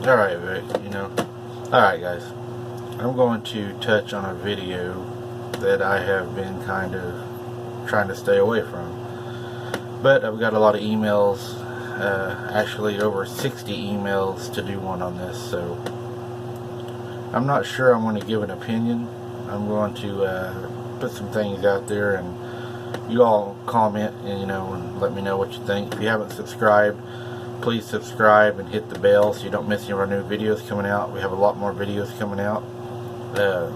Alright, Vic, Alright, guys. I'm going to touch on a video that I have been kind of trying to stay away from. But I've got a lot of emails, actually over 60 emails to do one on this, so I'm not sure I'm going to give an opinion. I'm going to put some things out there, and you all comment and let me know what you think. If you haven't subscribed, please subscribe and hit the bell so you don't miss any of our new videos coming out. We have a lot more videos coming out. The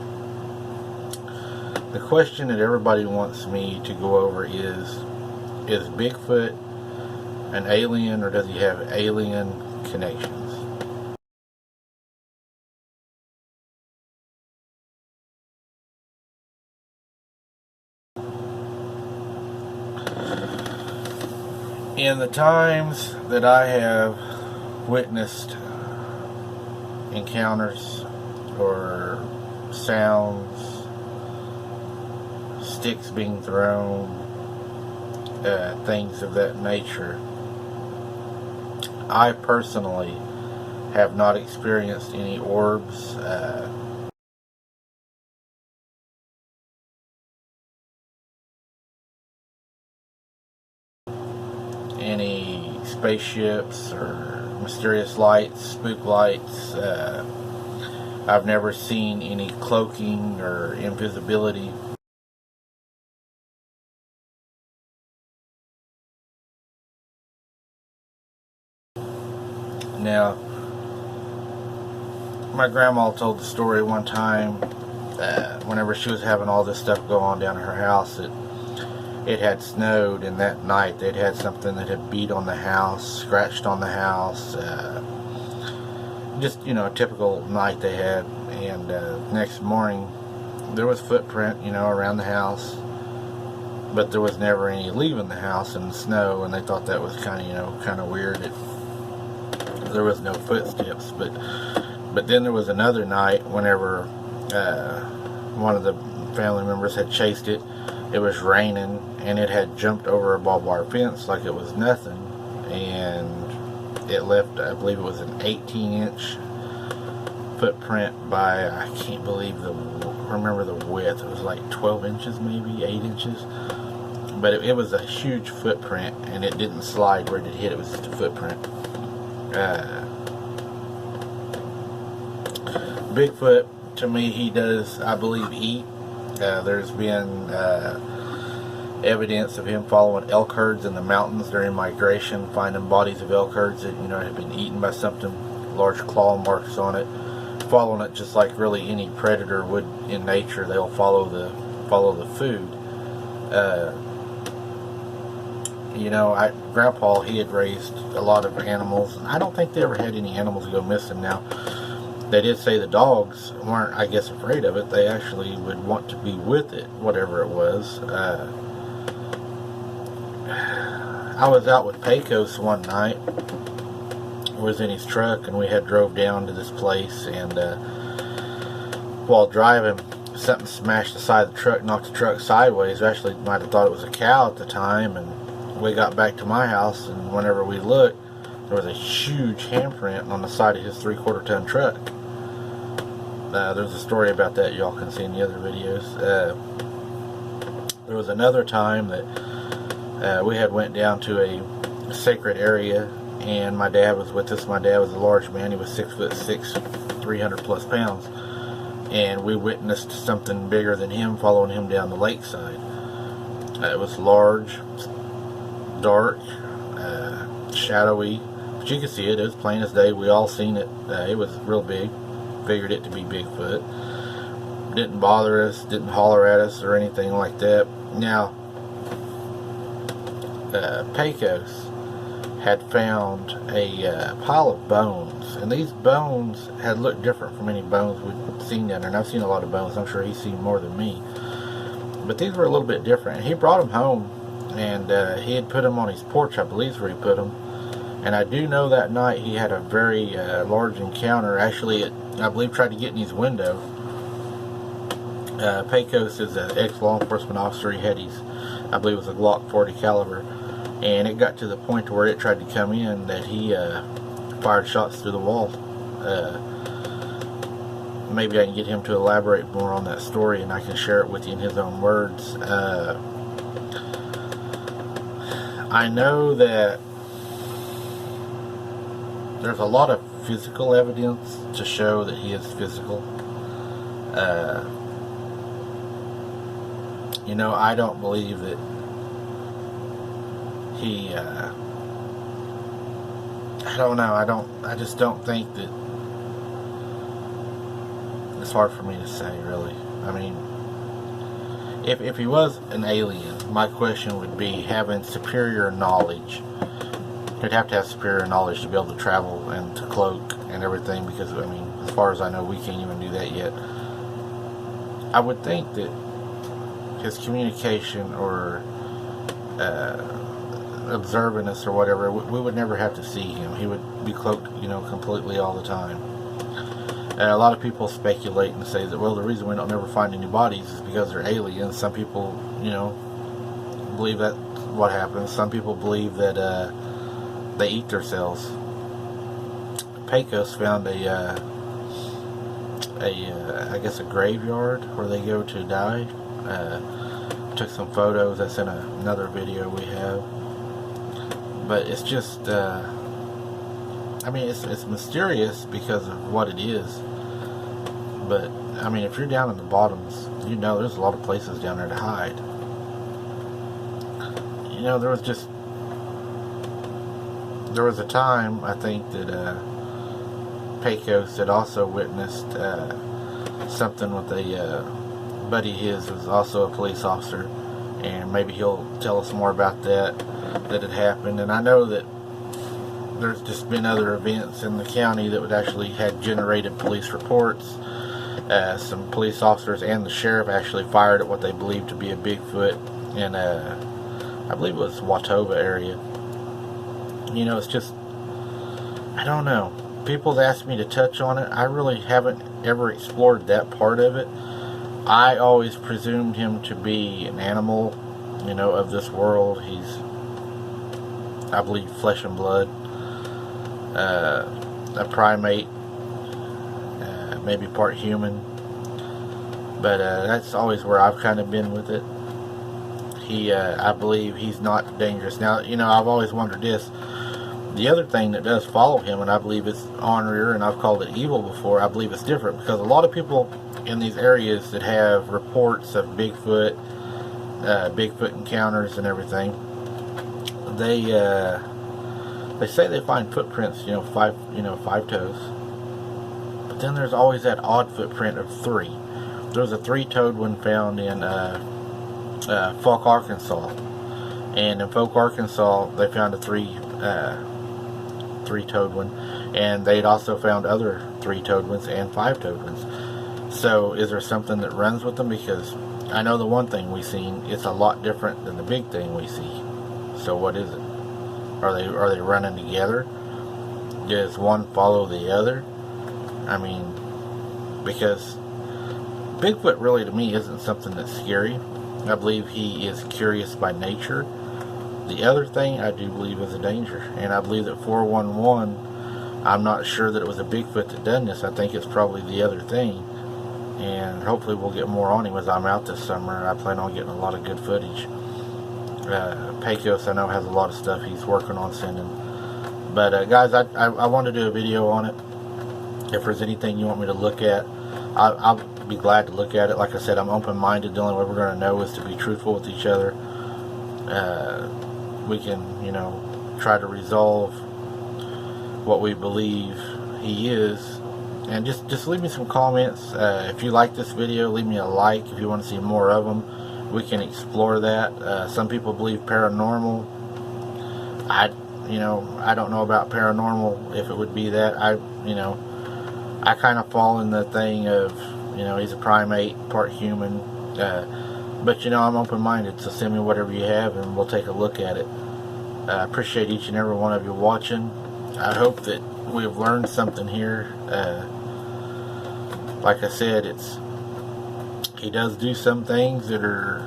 question that everybody wants me to go over is Bigfoot an alien, or does he have alien connections? In the times that I have witnessed encounters or sounds, sticks being thrown, things of that nature, I personally have not experienced any orbs, any spaceships or mysterious lights, spook lights. I've never seen any cloaking or invisibility. Now, my grandma told the story one time, whenever she was having all this stuff go on down at her house, it had snowed, and that night they'd had something that had beat on the house, scratched on the house, just, a typical night they had. And next morning there was footprint, around the house, but there was never any leaving the house in the snow, and they thought that was kind of weird. There was no footsteps, but then there was another night whenever one of the family members had chased it. It was raining, and it had jumped over a barbed wire fence like it was nothing, and it left, I believe it was an 18-inch footprint by, I can't remember the width. It was like 12 inches, maybe 8 inches, but it was a huge footprint, and it didn't slide where it hit. It was just a footprint. Bigfoot, to me, he does, I believe, eat. There's been evidence of him following elk herds in the mountains during migration, finding bodies of elk herds that have been eaten by something, large claw marks on it, following it just like really any predator would in nature. They'll follow the food. Grandpa, he had raised a lot of animals, and I don't think they ever had any animals go missing. Now, they did say the dogs weren't, I guess, afraid of it. They actually would want to be with it, whatever it was. I was out with Pecos one night. Was in his truck, and we had drove down to this place, and while driving, something smashed the side of the truck, knocked the truck sideways. We actually might have thought it was a cow at the time, and we got back to my house, and whenever we looked, there was a huge handprint on the side of his 3/4 ton truck. There's a story about that y'all can see in the other videos. There was another time that we had went down to a sacred area, and my dad was with us. My dad was a large man. He was 6'6", 300 plus pounds, and we witnessed something bigger than him following him down the lakeside. It was large, dark, shadowy, but you could see it. It was plain as day. We all seen it. It was real big. Figured it to be Bigfoot. Didn't bother us, didn't holler at us or anything like that. Now, Pecos had found a pile of bones, and these bones had looked different from any bones we'd seen down there. And I've seen a lot of bones. I'm sure he's seen more than me, but these were a little bit different. He brought them home, and he had put them on his porch, I believe, is where he put them. And I do know that night he had a very large encounter. Actually, I believe tried to get in his window. Pecos is an ex-law enforcement officer. He had his, I believe it was a Glock 40 caliber, and it got to the point where it tried to come in that he fired shots through the wall. Maybe I can get him to elaborate more on that story, and I can share it with you in his own words. I know that there's a lot of physical evidence to show that he is physical. You know, I don't believe that he, I don't know, I just don't think that, it's hard for me to say, really. I mean, if he was an alien, my question would be, having superior knowledge, he'd have to have superior knowledge to be able to travel and to cloak and everything, because, I mean, as far as I know, we can't even do that yet. I would think that his communication or observing us or whatever, we would never have to see him. He would be cloaked, you know, completely all the time. And a lot of people speculate and say that, well, the reason we don't never find any bodies is because they're aliens. Some people, you know, believe that's what happens. Some people believe that they eat themselves. Pecos found I guess a graveyard where they go to die. Took some photos. That's in another video we have. But it's just, I mean, it's mysterious because of what it is. But, I mean, if you're down in the bottoms, you know there's a lot of places down there to hide. You know, there was a time, I think, that Pecos had also witnessed something with a buddy of his who was also a police officer, and maybe he'll tell us more about that had happened. And I know that there's just been other events in the county that would actually had generated police reports. Some police officers and the sheriff actually fired at what they believed to be a Bigfoot in I believe it was Watauga area. You know, it's just, I don't know. People's asked me to touch on it. I really haven't ever explored that part of it. I always presumed him to be an animal, you know, of this world. He's, I believe, flesh and blood. A primate, maybe part human, but that's always where I've kind of been with it. I believe he's not dangerous. Now, you know, I've always wondered this. The other thing that does follow him, and I believe it's ornery, and I've called it evil before, I believe it's different, because a lot of people in these areas that have reports of Bigfoot, Bigfoot encounters and everything, they say they find footprints, five toes. But then there's always that odd footprint of 3. There was a 3-toed one found in Folk, Arkansas. And in Folk, Arkansas, they found a 3-toed one. And they'd also found other 3-toed ones and 5-toed ones. So is there something that runs with them? Because I know the one thing we've seen, it's a lot different than the big thing we see. So what is it? Are they running together? Does one follow the other? I mean, because Bigfoot really to me isn't something that's scary. I believe he is curious by nature. The other thing I do believe is a danger, and I believe that 411, I'm not sure that it was a Bigfoot that done this. I think it's probably the other thing, and hopefully we'll get more on him as I'm out this summer. I plan on getting a lot of good footage. Pecos, I know, has a lot of stuff he's working on sending. But guys, I want to do a video on it. If there's anything you want me to look at, I'll be glad to look at it. Like I said, I'm open-minded. The only way we're going to know is to be truthful with each other. We can, you know, try to resolve what we believe he is. And just leave me some comments. If you like this video, leave me a like. If you want to see more of them, we can explore that. Some people believe paranormal. I don't know about paranormal, if it would be that. I kind of fall in the thing of, he's a primate, part human. But, I'm open-minded, so send me whatever you have and we'll take a look at it. I appreciate each and every one of you watching. I hope that we've learned something here. Like I said, he does do some things that are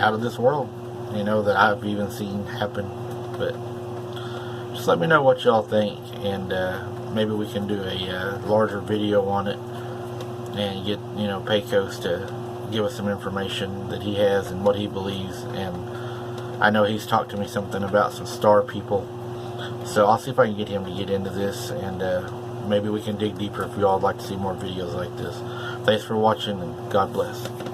out of this world, that I've even seen happen. But just let me know what y'all think, and maybe we can do a larger video on it and get, Pecos to give us some information that he has and what he believes. And I know he's talked to me something about some star people, so I'll see if I can get him to get into this, and maybe we can dig deeper if you all would like to see more videos like this. Thanks for watching, and God bless.